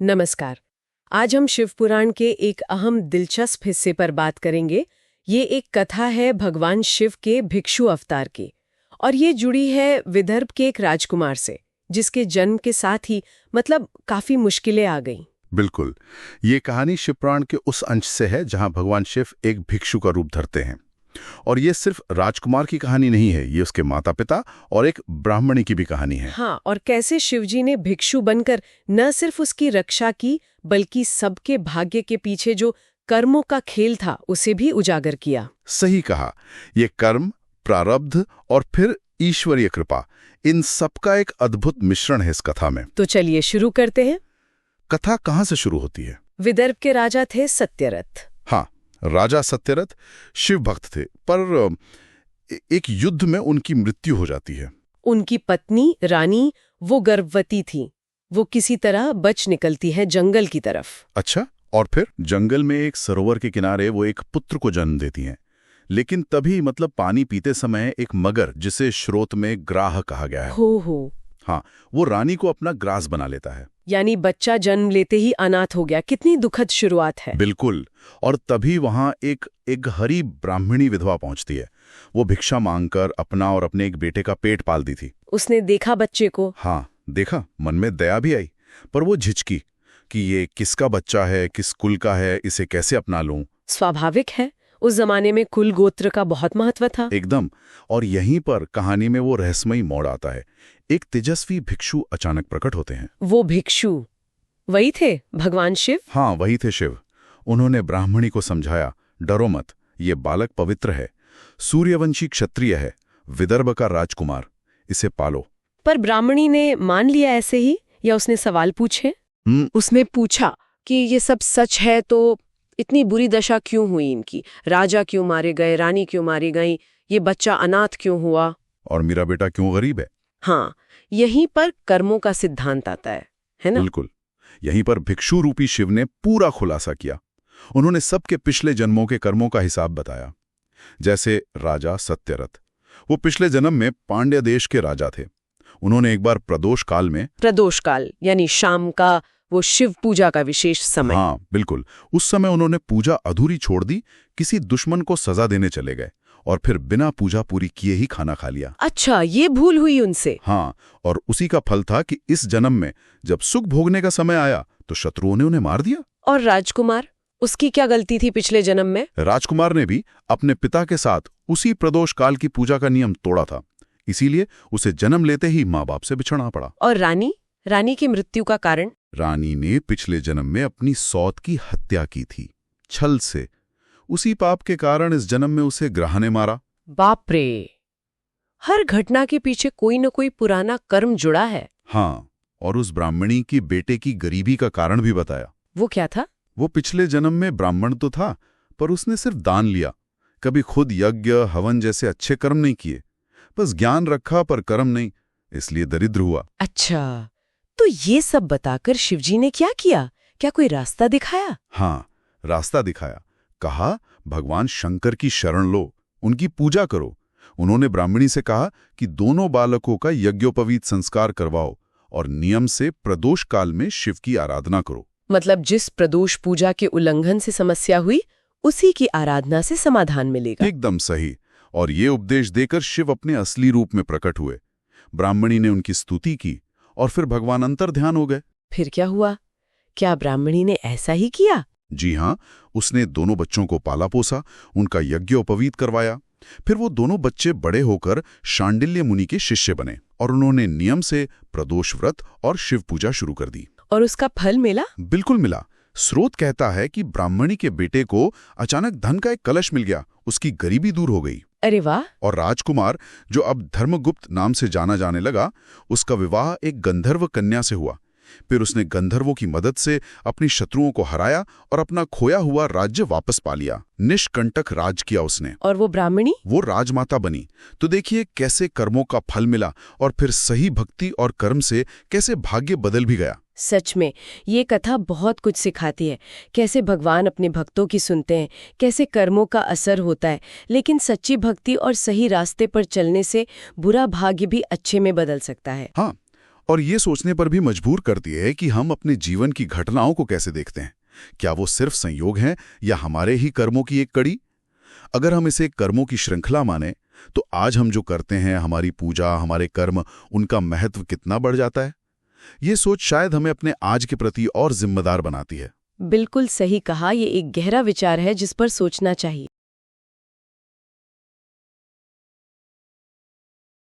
नमस्कार। आज हम शिव पुराण के एक अहम दिलचस्प हिस्से पर बात करेंगे। ये एक कथा है भगवान शिव के भिक्षु अवतार की, और ये जुड़ी है विदर्भ के एक राजकुमार से, जिसके जन्म के साथ ही काफी मुश्किलें आ गईं। बिल्कुल, ये कहानी शिव पुराण के उस अंश से है जहां भगवान शिव एक भिक्षु का रूप धरते हैं। और ये सिर्फ राजकुमार की कहानी नहीं है, ये उसके माता पिता और एक ब्राह्मणी की भी कहानी है। हाँ, और कैसे शिवजी ने भिक्षु बनकर न सिर्फ उसकी रक्षा की, बल्कि सबके भाग्य के पीछे जो कर्मों का खेल था उसे भी उजागर किया। सही कहा, ये कर्म, प्रारब्ध और फिर ईश्वरीय कृपा, इन सबका एक अद्भुत मिश्रण है इस कथा में। तो चलिए शुरू करते हैं। कथा कहाँ से शुरू होती है? विदर्भ के राजा थे सत्यरथ। हाँ, राजा सत्यरथ शिव भक्त थे, पर एक युद्ध में उनकी मृत्यु हो जाती है। उनकी पत्नी रानी, वो गर्भवती थी। वो किसी तरह बच निकलती है जंगल की तरफ। अच्छा, और फिर जंगल में एक सरोवर के किनारे वो एक पुत्र को जन्म देती हैं। लेकिन तभी पानी पीते समय एक मगर, जिसे श्रोत में ग्राह कहा गया है, हो हाँ, वो रानी को अपना ग्रास बना लेता है। यानी बच्चा जन्म लेते ही अनाथ हो गया। कितनी दुखद शुरुआत है। बिल्कुल। और तभी वहां एक हरी ब्राह्मणी विधवा पहुंचती है। वो भिक्षा मांगकर अपना और अपने एक बेटे का पेट पालती थी। उसने देखा बच्चे को। हाँ, देखा, मन में दया भी आई, पर वो झिझकी कि ये किसका बच्चा है, किस कुल का है, इसे कैसे अपना लूं। स्वाभाविक है, उस जमाने में कुल गोत्र का बहुत महत्व था। एकदम। और यहीं पर कहानी में वो रहस्यमयी मोड़ आता है। एक तेजस्वी भिक्षु अचानक प्रकट होते हैं। वो भिक्षु वही थे भगवान शिव? हाँ, वही थे शिव। उन्होंने ब्राह्मणी को समझाया, डरो मत, ये बालक पवित्र है, सूर्यवंशी क्षत्रिय है, विदर्भ का राजकुमार, इसे पालो। पर ब्राह्मणी ने मान लिया ऐसे ही, या उसने सवाल पूछे? उसने पूछा कि ये सब सच है तो इतनी बुरी दशा क्यों हुई इनकी? राजा क्यों मारे गए, रानी क्यों मारी गई, ये बच्चा अनाथ क्यों हुआ, और मेरा बेटा क्यों गरीब है? हाँ, यहीं पर कर्मों का सिद्धांत आता है ना? बिल्कुल। यहीं पर भिक्षु रूपी शिव ने पूरा खुलासा किया। उन्होंने सबके पिछले जन्मों के कर्मों का हिसाब बताया। जैसे राजा सत्यरथ, वो पिछले जन्म में पांड्य देश के राजा थे। उन्होंने एक बार प्रदोष काल यानी शाम का वो शिव पूजा का विशेष समय। हाँ, बिल्कुल। उस समय उन्होंने पूजा अधूरी छोड़ दी, किसी दुश्मन को सजा देने चले गए और फिर बिना पूजा पूरी किए ही खाना खा लिया। अच्छा, ये भूल हुई उनसे। हाँ, और उसी का फल था कि इस जन्म में जब सुख भोगने का समय आया तो शत्रुओं ने उन्हें मार दिया। और राजकुमार, उसकी क्या गलती थी पिछले जन्म में? राजकुमार ने भी अपने पिता के साथ उसी प्रदोष काल की पूजा का नियम तोड़ा था, इसीलिए उसे जन्म लेते ही माँ बाप से बिछड़ना पड़ा। और रानी की मृत्यु का कारण? रानी ने पिछले जन्म में अपनी सौत की हत्या की थी, छल से। उसी पाप के कारण इस जन्म में उसे ग्रह ने मारा। बाप रे, हर घटना के पीछे कोई न कोई पुराना कर्म जुड़ा है। हाँ, और उस ब्राह्मणी की बेटे की गरीबी का कारण भी बताया। वो क्या था? वो पिछले जन्म में ब्राह्मण तो था, पर उसने सिर्फ दान लिया, कभी खुद यज्ञ हवन जैसे अच्छे कर्म नहीं किए, बस ज्ञान रखा पर कर्म नहीं, इसलिए दरिद्र हुआ। अच्छा, तो ये सब बताकर शिवजी ने क्या किया? क्या कोई रास्ता दिखाया? हाँ, रास्ता दिखाया। कहा, भगवान शंकर की शरण लो, उनकी पूजा करो। उन्होंने ब्राह्मणी से कहा कि दोनों बालकों का यज्ञोपवीत संस्कार करवाओ और नियम से प्रदोष काल में शिव की आराधना करो। मतलब जिस प्रदोष पूजा के उल्लंघन से समस्या हुई, उसी की आराधना से समाधान मिलेगा। एकदम सही। और ये उपदेश देकर शिव अपने असली रूप में प्रकट हुए। ब्राह्मणी ने उनकी स्तुति की और फिर भगवान अंतर्ध्यान हो गए। फिर क्या हुआ? क्या ब्राह्मणी ने ऐसा ही किया? जी हाँ, उसने दोनों बच्चों को पाला पोसा, उनका यज्ञोपवीत करवाया। फिर वो दोनों बच्चे बड़े होकर शांडिल्य मुनि के शिष्य बने और उन्होंने नियम से प्रदोष व्रत और शिव पूजा शुरू कर दी। और उसका फल मिला? बिल्कुल मिला। स्रोत कहता है कि ब्राह्मणी के बेटे को अचानक धन का एक कलश मिल गया, उसकी गरीबी दूर हो गई। अरे वाह! और राजकुमार, जो अब धर्मगुप्त नाम से जाना जाने लगा, उसका विवाह एक गंधर्व कन्या से हुआ। फिर उसने गंधर्वों की मदद से अपनी शत्रुओं को हराया और अपना खोया हुआ राज्य वापस पा लिया। निष्कंटक राज किया उसने। और वो ब्राह्मणी? वो राजमाता बनी। तो देखिए कैसे कर्मों का फल मिला और फिर सही भक्ति और कर्म से कैसे भाग्य बदल भी गया। सच में ये कथा बहुत कुछ सिखाती है। कैसे भगवान अपने भक्तों की सुनते हैं, कैसे कर्मों का असर होता है, लेकिन सच्ची भक्ति और सही रास्ते पर चलने से बुरा भाग्य भी अच्छे में बदल सकता है। हाँ, और ये सोचने पर भी मजबूर करती है कि हम अपने जीवन की घटनाओं को कैसे देखते हैं। क्या वो सिर्फ संयोग हैं या हमारे ही कर्मों की एक कड़ी? अगर हम इसे कर्मों की श्रृंखला माने तो आज हम जो करते हैं, हमारी पूजा, हमारे कर्म, उनका महत्व कितना बढ़ जाता है। ये सोच शायद हमें अपने आज के प्रति और जिम्मेदार बनाती है। बिल्कुल सही कहा, ये एक गहरा विचार है जिस पर सोचना चाहिए।